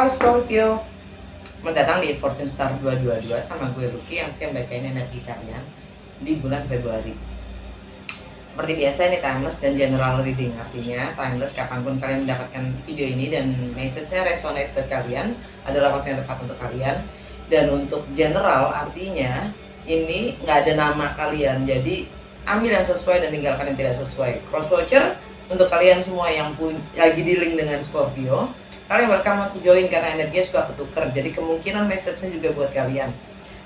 Scorpio, mendatang di Fortune Star 222 sama gue Ruki yang siap bacain energi kalian di bulan Februari. Seperti biasa ini timeless dan general reading, artinya timeless kapanpun kalian mendapatkan video ini dan message-nya resonate buat kalian adalah waktu yang tepat untuk kalian. Dan untuk general artinya ini nggak ada nama kalian, jadi ambil yang sesuai dan tinggalkan yang tidak sesuai. Cross watcher untuk kalian semua yang lagi dealing dengan Scorpio, kalian welcome untuk join karena energinya suka ketuker, jadi kemungkinan message-nya juga buat kalian.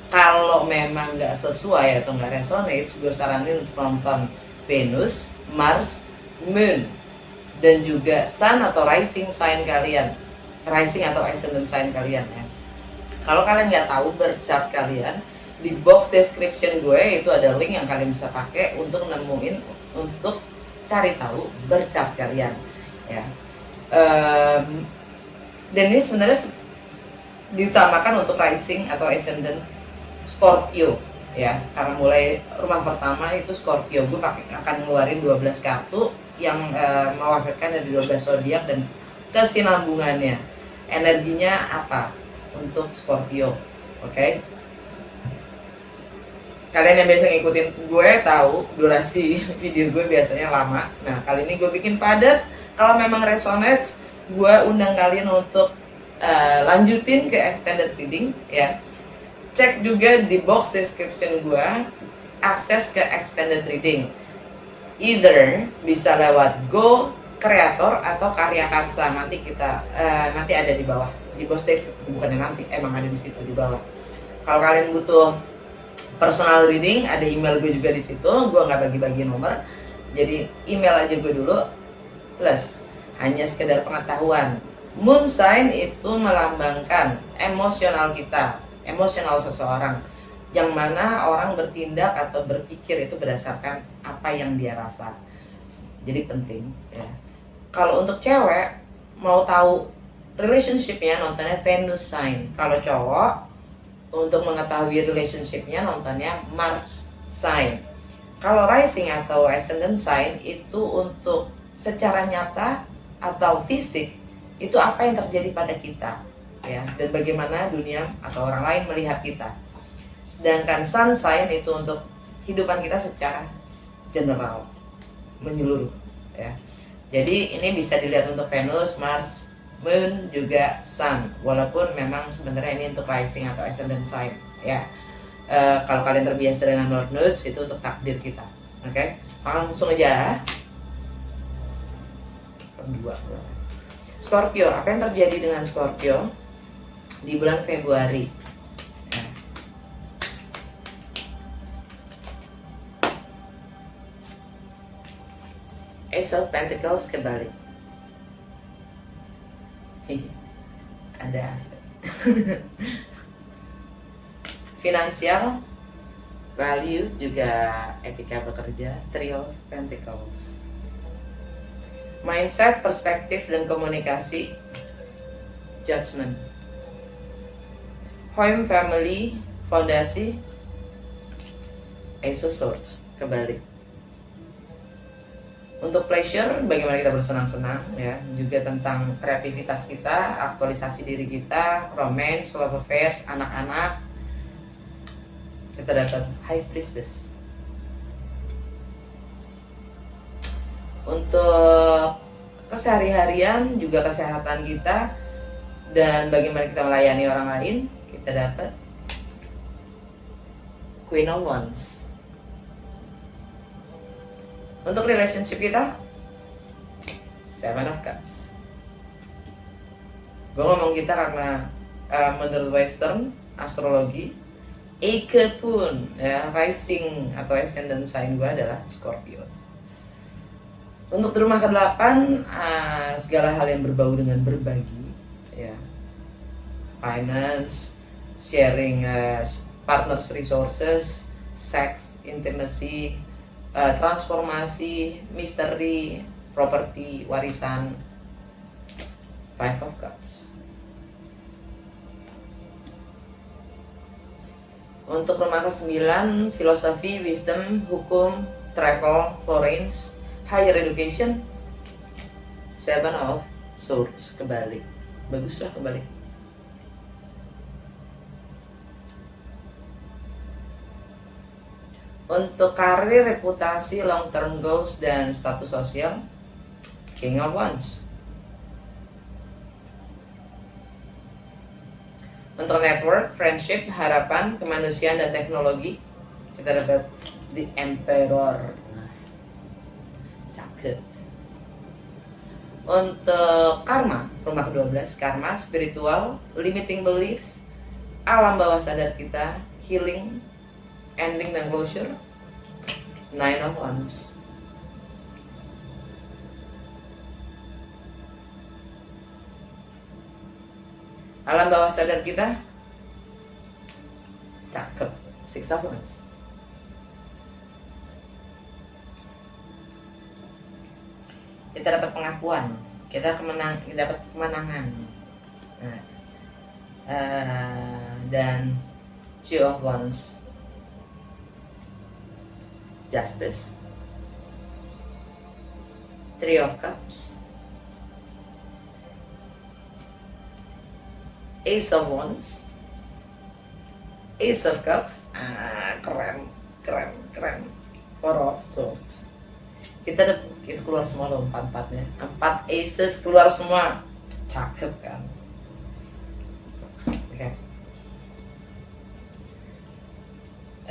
Kalau memang nggak sesuai atau nggak resonate, gue saranin untuk nonton Venus, Mars, Moon, dan juga Sun atau rising sign kalian, rising atau ascendant sign kalian ya. Kalau kalian nggak tahu birth chart kalian, di box description gue itu ada link yang kalian bisa pakai untuk nemuin, untuk cari tahu birth chart kalian ya. Dan ini sebenarnya diutamakan untuk rising atau ascendant Scorpio ya, karena mulai rumah pertama itu Scorpio. Gue akan ngeluarin 12 kartu yang mewakilkan dari 12 zodiak dan kesinambungannya, energinya apa untuk Scorpio. Oke. Kalian yang biasa ngikutin gue tahu durasi video gue biasanya lama. Nah, kali ini gue bikin padat. Kalau memang resonates, gue undang kalian untuk lanjutin ke extended reading ya. Cek juga di box description gue akses ke extended reading. Either bisa lewat Go Creator atau Karya Karsa, nanti nanti ada di bawah di box description, bukannya nanti, emang ada di situ di bawah. Kalau kalian butuh personal reading, ada email gue juga di situ. Gue nggak bagi-bagi nomor, jadi email aja gue dulu. Plus hanya sekedar pengetahuan, moon sign itu melambangkan emosional kita, emosional seseorang, yang mana orang bertindak atau berpikir itu berdasarkan apa yang dia rasa. Jadi penting ya. Kalau untuk cewek mau tahu relationshipnya, nontonnya Venus sign. Kalau cowok untuk mengetahui relationshipnya, nontonnya Mars sign. Kalau rising atau ascendant sign itu untuk secara nyata atau fisik, itu apa yang terjadi pada kita ya, dan bagaimana dunia atau orang lain melihat kita. Sedangkan sun sign itu untuk kehidupan kita secara general, menyeluruh ya. Jadi ini bisa dilihat untuk Venus, Mars, Moon, juga Sun. Walaupun memang sebenarnya ini untuk rising atau ascendant sign ya. Kalau kalian terbiasa dengan North Nodes, itu untuk takdir kita. Oke, langsung aja. Kedua, Scorpio, apa yang terjadi dengan Scorpio di bulan Februari? Ace of Pentacles kebalik. Ada aset. Finansial, value, juga etika bekerja, Trio Pentacles. Mindset, perspektif, dan komunikasi, Judgment. Home, family, fondasi, Ace of Swords kebalik. Untuk pleasure, bagaimana kita bersenang-senang ya, juga tentang kreativitas kita, aktualisasi diri kita, romance, love affairs, anak-anak. Kita dapat High Priestess. Untuk kesehari-harian, juga kesehatan kita dan bagaimana kita melayani orang lain, kita dapat Queen of Wands. Untuk relationship kita, Seven of Cups. Gue ngomong kita karena menurut Western astrologi, Eike pun ya, rising atau ascendant sign gue adalah Scorpio. Untuk di rumah ke-8, segala hal yang berbau dengan berbagi ya, finance, sharing partners resources, sex, intimacy, transformasi, misteri, properti, warisan, Five of Cups. Untuk rumah ke-9, filosofi, wisdom, hukum, travel, foreign, higher education, Seven of Swords kebalik. Baguslah kebalik. Untuk karir, reputasi, long term goals, dan status sosial, King of Wands. Untuk network, friendship, harapan, kemanusiaan, dan teknologi, kita dapat The Emperor. Cakep. Untuk karma, rumah ke-12, karma, spiritual, limiting beliefs, alam bawah sadar kita, healing, ending dan closure, Nine of Wands. Alam bawah sadar kita, cakep, Six of Wands. Kita dapat pengakuan, kita dapat kemenangan. Nah, dan Two of Wands, Justice, Three of Cups, Ace of Wands, Ace of Cups, keren, Four of Swords. Kita keluar semua loh, empat-empatnya, 4 aces keluar semua, cakep kan? Oke.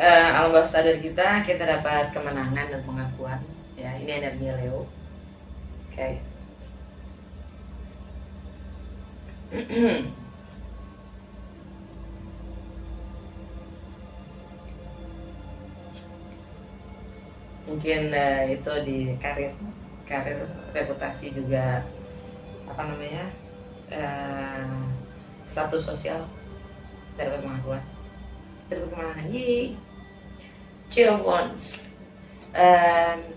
Alam bawah sadar kita dapat kemenangan dan pengakuan, ya. Ini energi Leo. Oke. Mungkin itu di karir, reputasi juga, apa namanya, status sosial, dapat pengakuan, dapat kemenangan. Yeay. Two of Wands.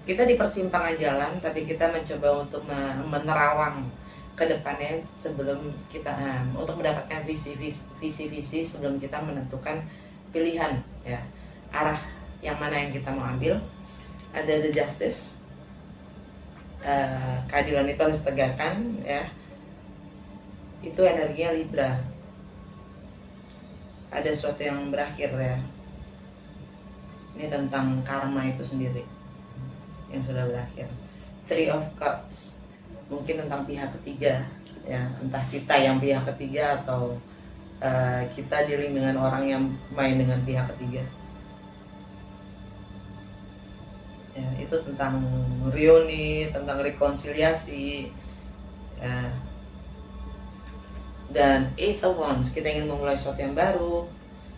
Kita di persimpangan jalan, tapi kita mencoba untuk menerawang ke depannya sebelum kita untuk mendapatkan visi sebelum kita menentukan pilihan, ya, arah yang mana yang kita mau ambil. Ada The Justice, keadilan itu harus ditegakkan, ya. Itu energinya Libra. Ada sesuatu yang berakhir, ya. Ini tentang karma itu sendiri yang sudah berakhir. Three of Cups, mungkin tentang pihak ketiga, ya. Entah kita yang pihak ketiga atau kita dealing dengan orang yang main dengan pihak ketiga. Ya, itu tentang reuni, tentang rekonsiliasi, ya. Dan Ace of Wands, kita ingin memulai sesuatu yang baru,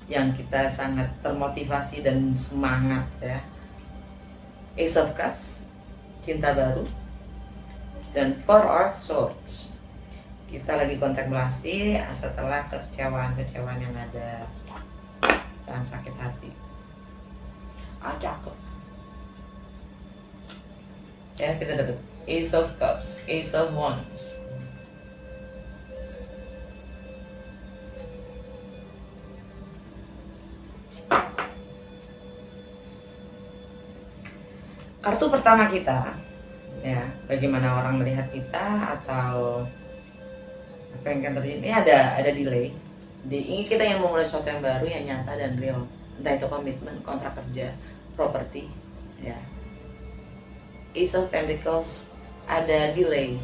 yang kita sangat termotivasi dan semangat, ya. Ace of Cups, cinta baru. Dan Four of Swords, kita lagi kontemplasi setelah kekecewaan yang ada, sangat sakit hati. Cakep. Ya, kita dapat Ace of Cups, Ace of Wands. Kartu pertama kita, ya, bagaimana orang melihat kita atau apa yang akan terjadi. Ini ada delay. Ini kita yang memulai sesuatu yang baru, yang nyata dan real. Entah itu komitmen, kontrak kerja, properti, ya. Ace of Pentacles, ada delay,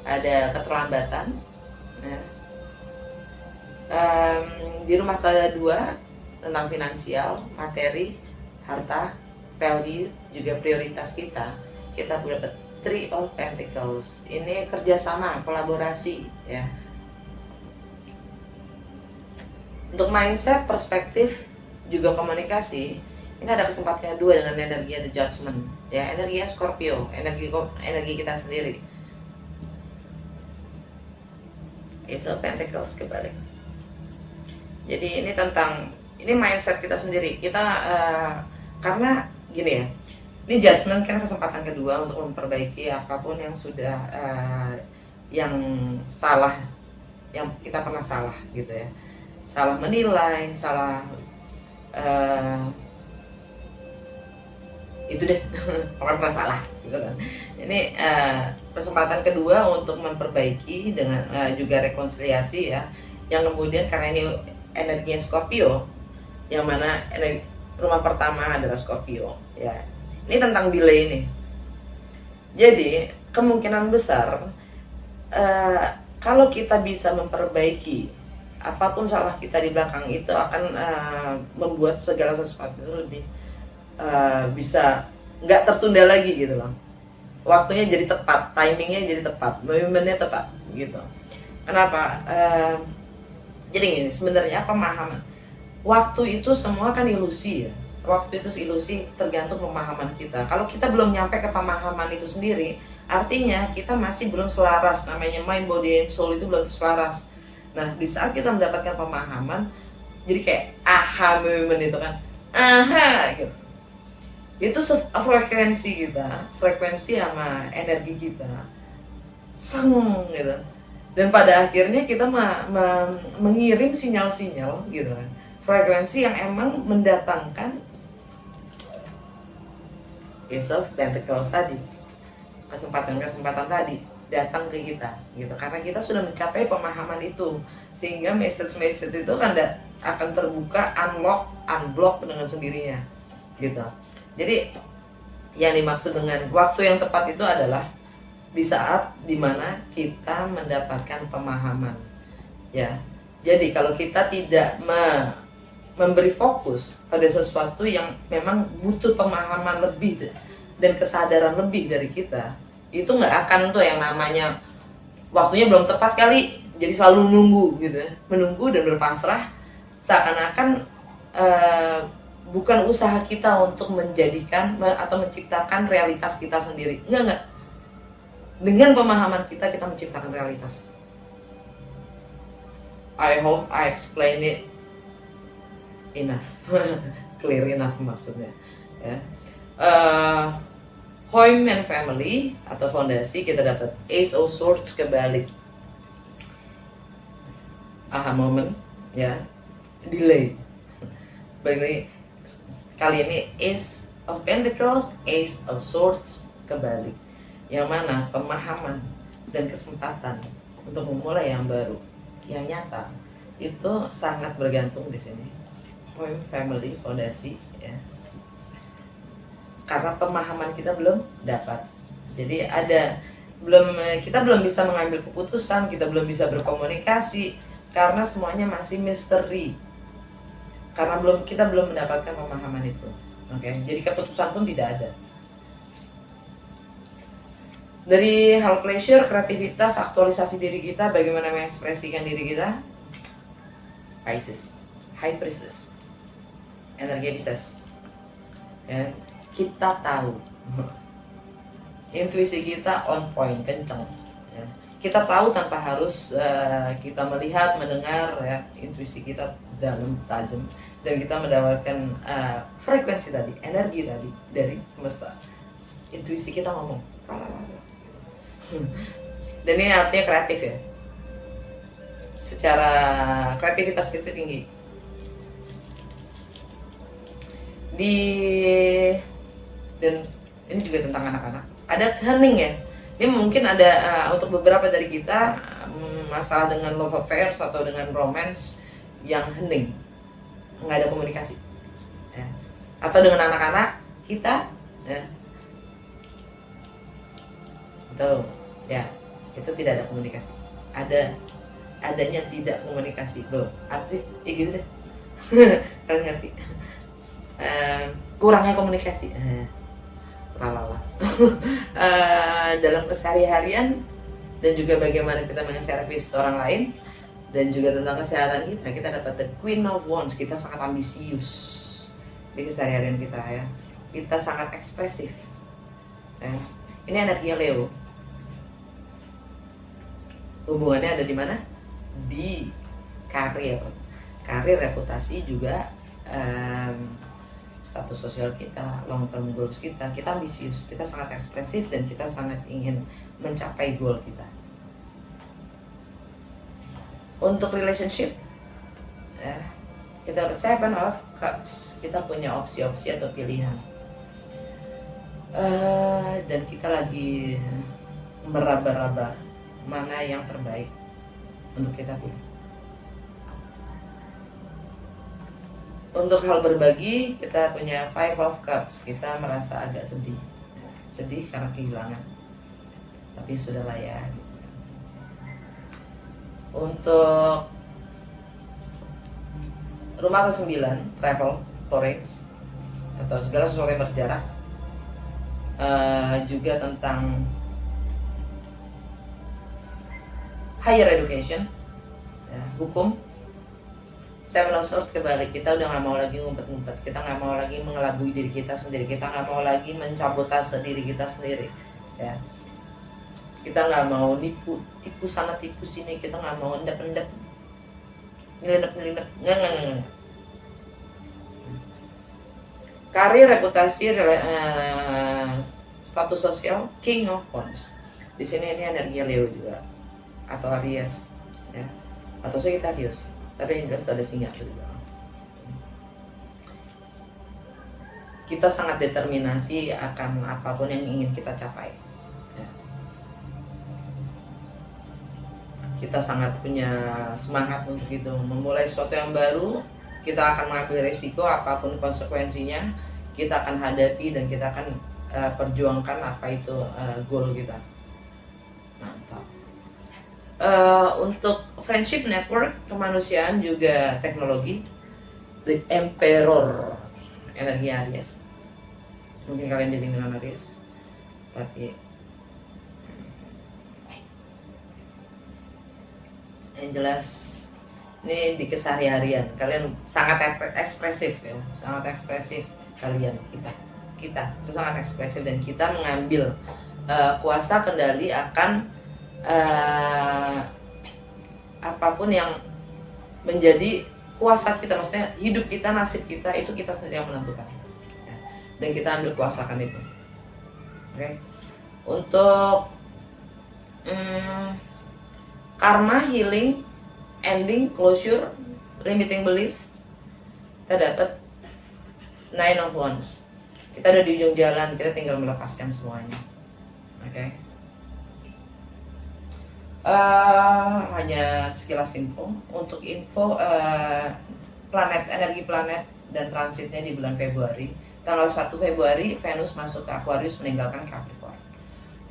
ada keterlambatan, ya. Di rumah kedua tentang finansial, materi, harta, value, juga prioritas kita dapat Three of Pentacles. Ini kerjasama, kolaborasi, ya. Untuk mindset, perspektif, juga komunikasi. Ini ada kesempatan kedua dengan energi The Judgment, ya, energinya Scorpio, energi kita sendiri. Ace of Pentacles kebalik. Jadi ini mindset kita sendiri. Kita karena gini ya, ini judgment kan kesempatan kedua untuk memperbaiki apapun yang sudah yang salah, yang kita pernah salah, gitu ya. Salah menilai, salah itu deh, orang pernah salah, gitu kan. Ini kesempatan kedua untuk memperbaiki dengan juga rekonsiliasi, ya, yang kemudian karena ini energinya Scorpio, yang mana Rumah pertama adalah Scorpio, ya. Ini tentang delay nih. Jadi kemungkinan besar kalau kita bisa memperbaiki apapun salah kita di belakang itu akan membuat segala sesuatu itu lebih bisa nggak tertunda lagi gitu loh. Waktunya jadi tepat, timingnya jadi tepat, momennya tepat gitu. Kenapa? Jadi gini, sebenarnya pemahaman waktu itu semua kan ilusi ya. Waktu itu ilusi, tergantung pemahaman kita. Kalau kita belum nyampe ke pemahaman itu sendiri, artinya kita masih belum selaras. Namanya mind, body, and soul itu belum selaras. Nah, di saat kita mendapatkan pemahaman, jadi kayak aha moment itu kan, aha gitu. Itu frekuensi kita, frekuensi sama energi kita, seng gitu. Dan pada akhirnya kita mengirim sinyal-sinyal gitu kan, frekuensi yang emang mendatangkan Ace of Pentacles tadi, kesempatan tadi datang ke kita gitu, karena kita sudah mencapai pemahaman itu, sehingga message itu akan terbuka, unblock dengan sendirinya gitu. Jadi yang dimaksud dengan waktu yang tepat itu adalah di saat dimana kita mendapatkan pemahaman, ya. Jadi kalau kita tidak memberi fokus pada sesuatu yang memang butuh pemahaman lebih dan kesadaran lebih dari kita, itu nggak akan tuh yang namanya waktunya belum tepat kali, jadi selalu nunggu gitu ya, menunggu dan berpasrah, seakan-akan bukan usaha kita untuk menjadikan atau menciptakan realitas kita sendiri. Enggak. Dengan pemahaman kita menciptakan realitas. I hope I explain it enough, clear enough maksudnya. Ya. Home and family atau fondasi, kita dapat Ace of Swords kebalik. Aha moment, ya. Delay. Balik lagi. Kali ini Ace of Pentacles, Ace of Swords kebalik. Yang mana pemahaman dan kesempatan untuk memulai yang baru, yang nyata, itu sangat bergantung di sini. Home, family, fondasi, ya. Karena pemahaman kita belum dapat. Jadi kita belum bisa mengambil keputusan, kita belum bisa berkomunikasi karena semuanya masih misteri. Karena kita belum mendapatkan pemahaman itu. Oke, jadi keputusan pun tidak ada. Dari hal pleasure, kreativitas, aktualisasi diri kita, bagaimana mengekspresikan diri kita. Pisces, High Priestess, energi Pisces. Ya, kita tahu, intuisi kita on point, kencang. Ya. Kita tahu tanpa harus kita melihat, mendengar, ya, intuisi kita dalam, tajam, dan kita mendapatkan frekuensi tadi, energi tadi dari semesta. Intuisi kita ngomong. Dan ini artinya kreatif ya. Secara kreativitas kita tinggi. Dan ini juga tentang anak-anak. Ada hening ya. Ini mungkin ada untuk beberapa dari kita masalah dengan love affairs atau dengan romance yang hening, nggak ada komunikasi, ya. Atau dengan anak-anak kita, ya. Itu, ya, itu tidak ada komunikasi. Adanya tidak komunikasi. Loh, apa sih? Ya gitu deh. Kalian ngerti? Kurangnya komunikasi. Dalam keseharian dan juga bagaimana kita menservis orang lain, dan juga tentang kesehatan kita dapat the Queen of Wands. Kita sangat ambisius di keseharian kita, ya. Kita sangat ekspresif, ya. Ini energinya Leo. Hubungannya ada di mana? Di karir, reputasi, juga status sosial kita, long term goals kita. Kita ambisius, kita sangat ekspresif, dan kita sangat ingin mencapai goal kita. Untuk relationship, ya, kita Seven of Cups, kita punya opsi-opsi atau pilihan, dan kita lagi meraba-raba mana yang terbaik untuk kita pilih. Untuk hal berbagi, kita punya Five of Cups. Kita merasa agak sedih, sedih karena kehilangan, tapi sudahlah ya. Untuk rumah ke-9, travel, courage, atau segala sesuatu yang berjarak, juga tentang higher education, ya, hukum. Seven of Swords kebalik, kita udah nggak mau lagi ngumpet-ngumpet, kita nggak mau lagi mengelabui diri kita sendiri, kita nggak mau lagi mencabotase diri kita sendiri, ya. Kita nggak mau tipu sana tipu sini, kita nggak mau endap-endap, nyelinap, nggak. Karir, reputasi, status sosial, King of Wands. Di sini ini energi Leo juga, atau Aries, ya, atau Sagittarius. Tapi yang jelas ada singa juga. Kita sangat determinasi akan apapun yang ingin kita capai, ya. Kita sangat punya semangat untuk itu, memulai sesuatu yang baru. Kita akan mengambil risiko apapun konsekuensinya, kita akan hadapi dan kita akan perjuangkan apa itu goal kita. Mantap. Untuk friendship, network, kemanusiaan, juga teknologi, The Emperor, energi Aries. Mungkin kalian jadi dengan Aries, tapi yang jelas ini di keseharian kalian sangat ekspresif, ya, sangat ekspresif kalian, kita sangat ekspresif, dan kita mengambil kuasa kendali akan apapun yang menjadi kuasa kita, maksudnya hidup kita, nasib kita, itu kita sendiri yang menentukan, ya. Dan kita ambil kuasakan itu. Oke. Untuk karma, healing, ending, closure, limiting beliefs, kita dapat Nine of Wands. Kita udah di ujung jalan, kita tinggal melepaskan semuanya. Oke. Hanya sekilas info. Untuk info planet, energi planet dan transitnya di bulan Februari. Tanggal 1 Februari Venus masuk ke Aquarius meninggalkan Capricorn.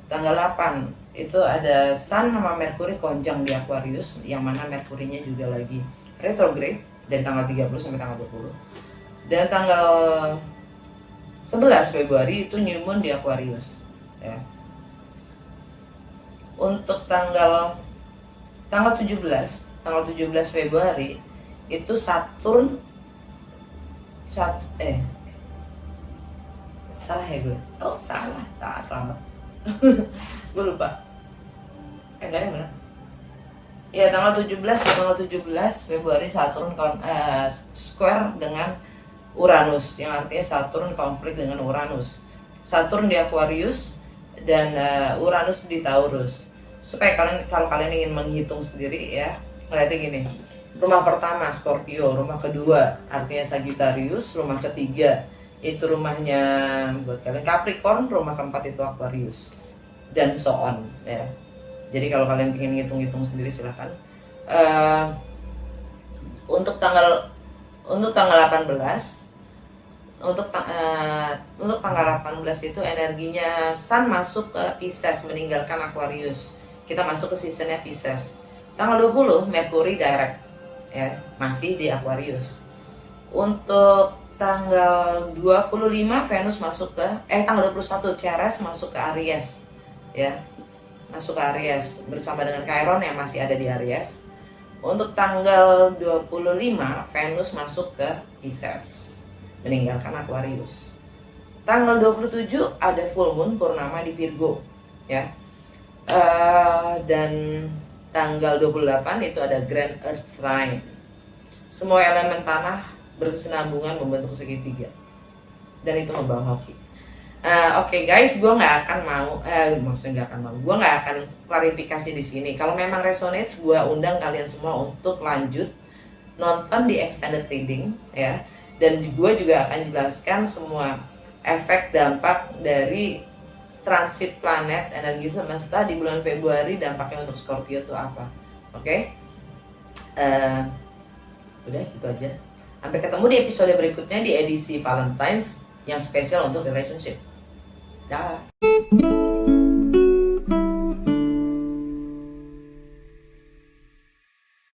Tanggal 8 itu ada Sun sama Mercury konjang di Aquarius, yang mana Merkurinya juga lagi retrograde dari tanggal 30 sampai tanggal 20. Dan tanggal 11 Februari itu New Moon di Aquarius, ya. Untuk tanggal 17 Februari itu Saturn salah ya gue. Oh, salah selamat. Gue lupa. Enggak ada benar. Ya, tanggal 17 Februari Saturn square dengan Uranus, yang artinya Saturn konflik dengan Uranus. Saturn di Aquarius dan Uranus di Taurus. Supaya kalau kalian ingin menghitung sendiri, ya, ngeliatnya gini. Rumah pertama Scorpio, rumah kedua artinya Sagittarius, rumah ketiga itu rumahnya buat kalian Capricorn, rumah keempat itu Aquarius, dan so on, ya. Jadi kalau kalian ingin ngitung-ngitung sendiri silahkan. Untuk tanggal 18 untuk tanggal 18 itu energinya Sun masuk ke Pisces meninggalkan Aquarius. Kita masuk ke seasonnya Pisces. Tanggal 20 Mercury direct, ya, masih di Aquarius. Untuk tanggal 25 Venus masuk ke tanggal 21 Ceres masuk ke Aries, ya. Masuk ke Aries bersama dengan Chiron yang masih ada di Aries. Untuk tanggal 25 Venus masuk ke Pisces meninggalkan Aquarius. Tanggal 27 ada full moon purnama di Virgo, ya. Dan tanggal 28 itu ada Grand Earth Trine. Semua elemen tanah berkesinambungan membentuk segitiga, dan itu membawa hoki. Oke guys, gue nggak akan mau, gue nggak akan klarifikasi di sini. Kalau memang resonates, gue undang kalian semua untuk lanjut nonton di extended reading, ya. Dan gue juga akan jelaskan semua efek dampak dari transit planet energi semesta di bulan Februari, dampaknya untuk Scorpio itu apa. Oke? Udah gitu aja. Sampai ketemu di episode berikutnya di edisi Valentine's yang spesial untuk relationship. Dah.